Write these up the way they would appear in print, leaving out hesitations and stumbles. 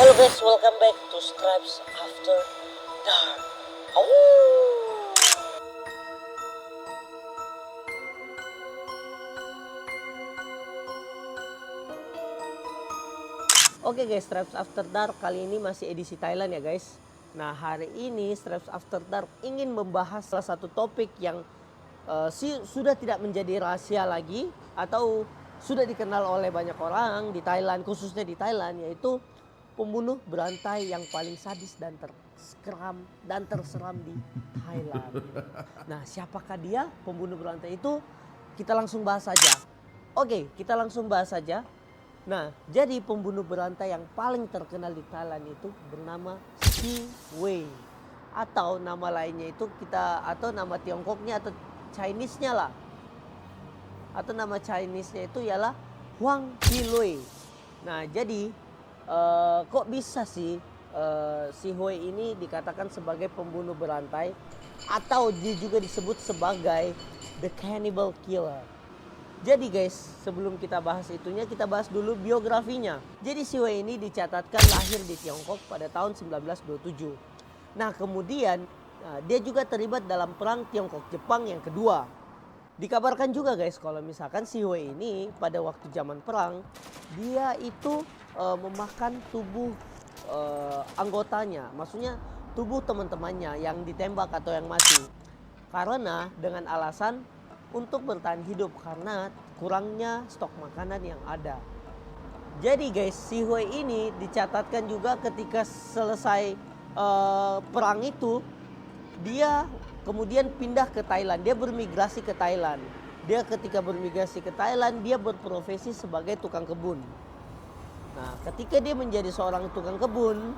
Hello guys, welcome back to Stripes After Dark. Awoo! Oke guys, Stripes After Dark kali ini masih edisi Thailand ya guys. Nah hari ini Stripes After Dark ingin membahas salah satu topik yang sudah tidak menjadi rahasia lagi atau sudah dikenal oleh banyak orang di Thailand, khususnya di Thailand, yaitu pembunuh berantai yang paling sadis dan terseram di Thailand. Nah, siapakah dia pembunuh berantai itu? Kita langsung bahas saja. Oke, kita langsung bahas saja. Nah, jadi pembunuh berantai yang paling terkenal di Thailand itu bernama Si Wei. Atau nama lainnya itu atau nama Tiongkoknya atau Chinese-nya lah. Atau nama Chinese-nya itu ialah Huang Qilui. Nah, jadi kok bisa sih si Hui ini dikatakan sebagai pembunuh berantai atau dia juga disebut sebagai The Cannibal Killer. Jadi guys, sebelum kita bahas itunya, kita bahas dulu biografinya. Jadi si Hui ini dicatatkan lahir di Tiongkok pada tahun 1927. Nah kemudian dia juga terlibat dalam perang Tiongkok-Jepang yang kedua. Dikabarkan juga guys kalau misalkan si Hui ini pada waktu zaman perang, dia itu memakan tubuh anggotanya, maksudnya tubuh teman-temannya yang ditembak atau yang mati, karena dengan alasan untuk bertahan hidup karena kurangnya stok makanan yang ada. Jadi guys, si Hui ini dicatatkan juga ketika selesai perang itu, dia kemudian pindah ke Thailand, dia bermigrasi ke Thailand. Dia ketika bermigrasi ke Thailand, dia berprofesi sebagai tukang kebun. Nah, ketika dia menjadi seorang tukang kebun,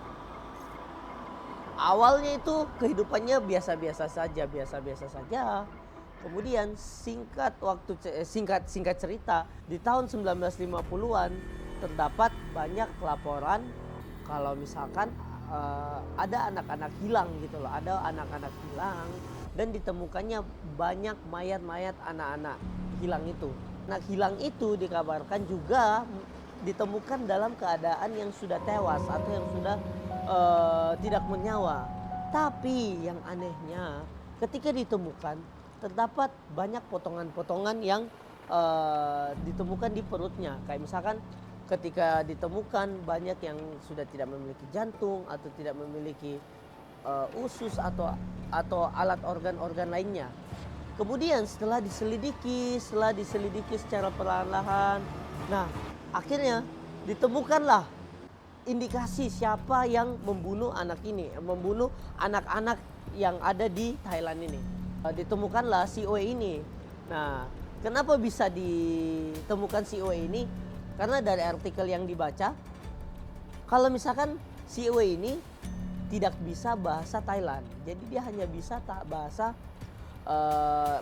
awalnya itu kehidupannya biasa-biasa saja. Kemudian singkat cerita, di tahun 1950-an terdapat banyak laporan kalau misalkan ada anak-anak hilang gitu loh, ada anak-anak hilang dan ditemukannya banyak mayat-mayat anak-anak hilang itu. Anak hilang itu dikabarkan juga ditemukan dalam keadaan yang sudah tewas atau yang sudah tidak bernyawa. Tapi yang anehnya ketika ditemukan terdapat banyak potongan-potongan yang ditemukan di perutnya. Kayak misalkan ketika ditemukan banyak yang sudah tidak memiliki jantung atau tidak memiliki usus atau alat organ-organ lainnya. Kemudian setelah diselidiki secara perlahan-lahan, nah akhirnya ditemukanlah indikasi siapa yang membunuh membunuh anak-anak yang ada di Thailand ini. Ditemukanlah si Oi ini. Nah, kenapa bisa ditemukan si Oi ini? Karena dari artikel yang dibaca, kalau misalkan si Oi ini tidak bisa bahasa Thailand, jadi dia hanya bisa bahasa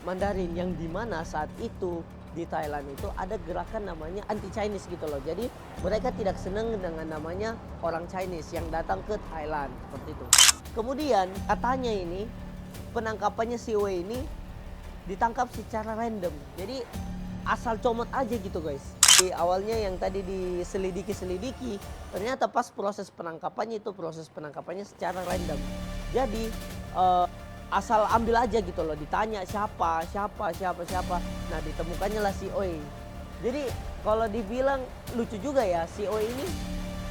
Mandarin, yang dimana saat itu di Thailand itu ada gerakan namanya anti-Chinese gitu loh. Jadi mereka tidak senang dengan namanya orang Chinese yang datang ke Thailand seperti itu. Kemudian katanya ini penangkapannya si Wei ini ditangkap secara random. Jadi asal comot aja gitu guys. Di awalnya yang tadi diselidiki, ternyata pas proses penangkapannya secara random. Jadi asal ambil aja gitu loh, ditanya siapa. Nah ditemukannya lah si Oi. Jadi kalau dibilang lucu juga ya, si Oi ini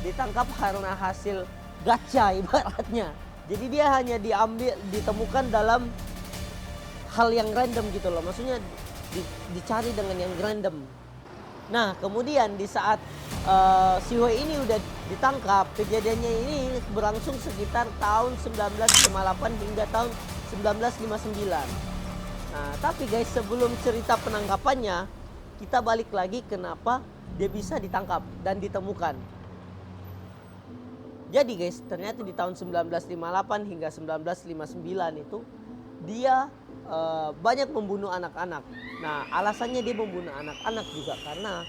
ditangkap karena hasil gacha ibaratnya. Jadi dia hanya ditemukan dalam hal yang random gitu loh, maksudnya dicari dengan yang random. Nah kemudian di saat si Oi ini udah ditangkap, kejadiannya ini berlangsung sekitar tahun 1958 hingga tahun 1959. Nah, tapi guys, sebelum cerita penangkapannya, kita balik lagi kenapa dia bisa ditangkap dan ditemukan. Jadi guys, ternyata di tahun 1958 hingga 1959 itu dia banyak membunuh anak-anak. Nah, alasannya dia membunuh anak-anak juga karena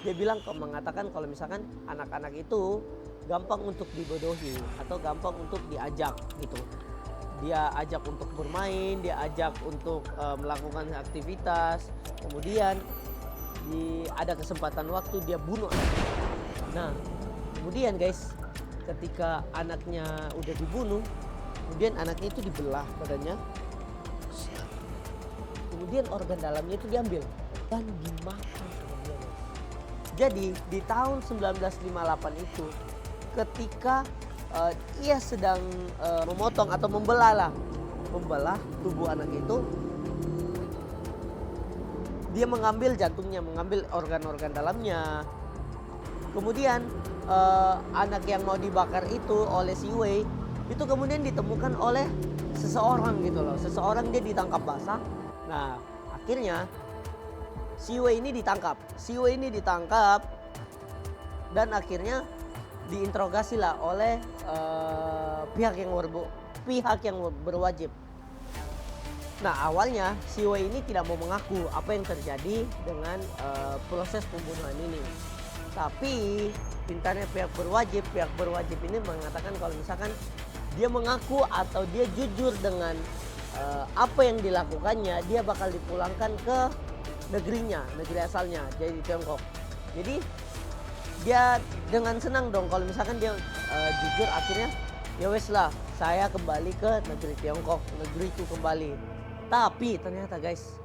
dia mengatakan kalau misalkan anak-anak itu gampang untuk dibodohi atau gampang untuk diajak gitu. Dia ajak untuk bermain, dia ajak untuk melakukan aktivitas, kemudian ada kesempatan waktu dia bunuh anak. Nah kemudian guys, ketika anaknya udah dibunuh, kemudian anaknya itu dibelah badannya, kemudian organ dalamnya itu diambil dan dimakan sama dia, guys. Jadi di tahun 1958 itu ketika ia sedang memotong atau membelah tubuh anak itu, dia mengambil jantungnya, mengambil organ-organ dalamnya. Kemudian anak yang mau dibakar itu oleh si Wei itu kemudian ditemukan oleh seseorang gitu loh. Seseorang, dia ditangkap basah. Nah, akhirnya si Wei ini ditangkap. Dan akhirnya diinterogasi lah oleh pihak yang berwajib. Nah, awalnya si Wei ini tidak mau mengaku apa yang terjadi dengan proses pembunuhan ini. Tapi pintarnya pihak berwajib ini mengatakan kalau misalkan dia mengaku atau dia jujur dengan apa yang dilakukannya, dia bakal dipulangkan ke negerinya, negeri asalnya, jadi di Tiongkok. Jadi dia dengan senang dong kalau misalkan dia jujur. Akhirnya ya wes lah, saya kembali ke negeri Tiongkok, negeriku kembali. Tapi ternyata guys,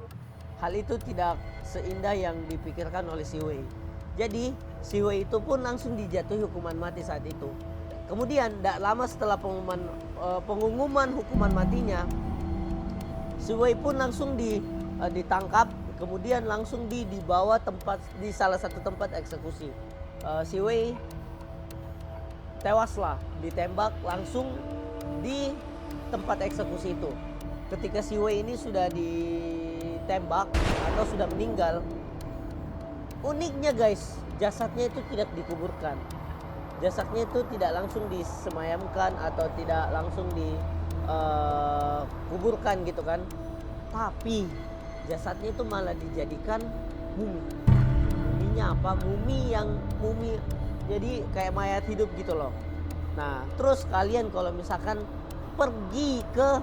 hal itu tidak seindah yang dipikirkan oleh si Wei. Jadi si Wei itu pun langsung dijatuhi hukuman mati saat itu. Kemudian tidak lama setelah pengumuman hukuman matinya, si Wei pun langsung ditangkap, kemudian langsung dibawa di salah satu tempat eksekusi. Si Wei tewaslah, ditembak langsung di tempat eksekusi itu. Ketika si Wei ini sudah ditembak atau sudah meninggal, uniknya guys, jasadnya itu tidak dikuburkan. Jasadnya itu tidak langsung disemayamkan atau tidak langsung dikuburkan gitu kan. Tapi jasadnya itu malah dijadikan mumi. Muminya apa? Mumi jadi kayak mayat hidup gitu loh. Nah, terus kalian kalau misalkan pergi ke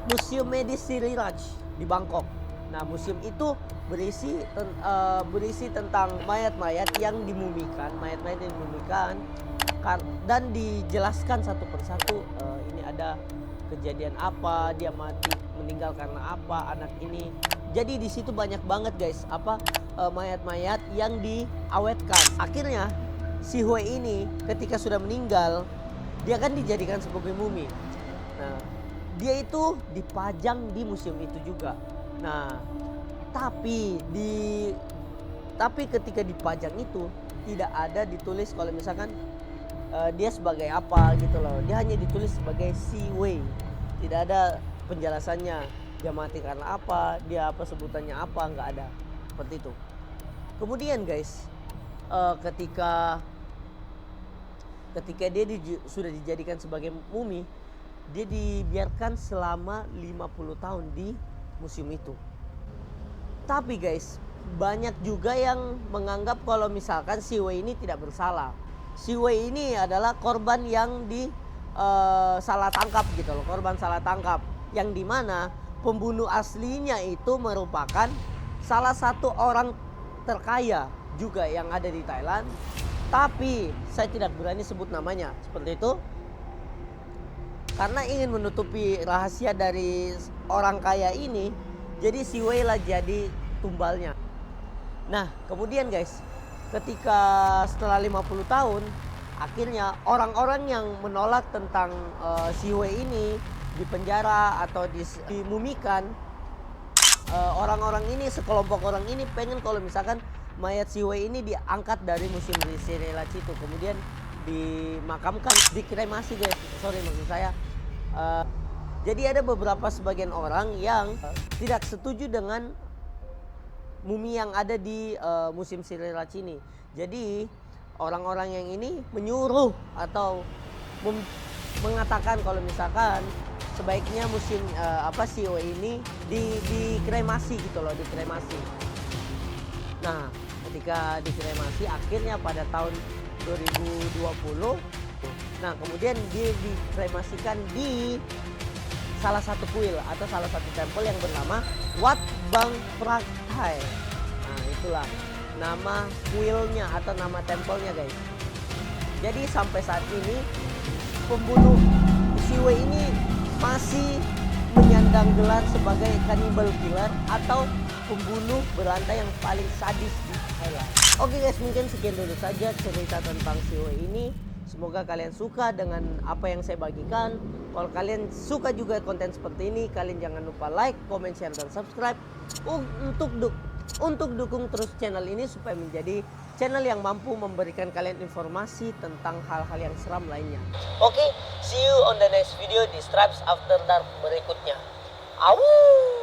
Museum Medis Siriraj di Bangkok. Nah, museum itu berisi tentang mayat-mayat yang dimumikan, dan dijelaskan satu persatu, ini ada kejadian apa, dia meninggal karena apa, anak ini. Jadi di situ banyak banget guys, mayat-mayat yang diawetkan. Akhirnya si Wei ini ketika sudah meninggal, dia kan dijadikan sebagai mumi. Nah, dia itu dipajang di museum itu juga. Nah, tapi ketika dipajang itu tidak ada ditulis kalau misalkan dia sebagai apa gitu loh. Dia hanya ditulis sebagai si Wei. Tidak ada penjelasannya. Dia mati karena apa, dia apa sebutannya apa, nggak ada. Seperti itu. Kemudian guys, ketika dia sudah dijadikan sebagai mumi, dia dibiarkan selama 50 tahun di museum itu. Tapi guys, banyak juga yang menganggap kalau misalkan si Wei ini tidak bersalah. Si Wei ini adalah korban yang salah tangkap gitu loh, korban salah tangkap. Yang dimana pembunuh aslinya itu merupakan salah satu orang terkaya juga yang ada di Thailand. Tapi saya tidak berani sebut namanya, seperti itu. Karena ingin menutupi rahasia dari orang kaya ini, jadi si Wei lah jadi tumbalnya. Nah, kemudian guys, ketika setelah 50 tahun, akhirnya orang-orang yang menolak tentang si Wei ini dipenjara atau dimumikan, orang-orang ini, sekelompok orang ini pengen kalau misalkan mayat si Wei ini diangkat dari museum di Siriraj itu, kemudian dimakamkan, dikremasi guys. Maksud saya jadi ada beberapa sebagian orang yang tidak setuju dengan mumi yang ada di museum Siriraj ini. Jadi orang-orang yang ini menyuruh atau mengatakan kalau misalkan sebaiknya museum si Wei ini dikremasi gitu loh, dikremasi. Nah, ketika dikremasi akhirnya pada tahun 2020, nah kemudian dia dikremasikan di salah satu kuil atau salah satu tempel yang bernama Wat Bang Phra Thai. Nah, itulah nama kuilnya atau nama tempelnya guys. Jadi sampai saat ini pembunuh si W ini masih menyandang gelar sebagai cannibal killer atau pembunuh berantai yang paling sadis di Thailand. Oke guys, mungkin sekian dulu saja cerita tentang si W ini. Semoga kalian suka dengan apa yang saya bagikan. Kalau kalian suka juga konten seperti ini, kalian jangan lupa like, comment, share, dan subscribe untuk dukung terus channel ini supaya menjadi channel yang mampu memberikan kalian informasi tentang hal-hal yang seram lainnya. Oke, see you on the next video di Stripes After Dark berikutnya. Awoo!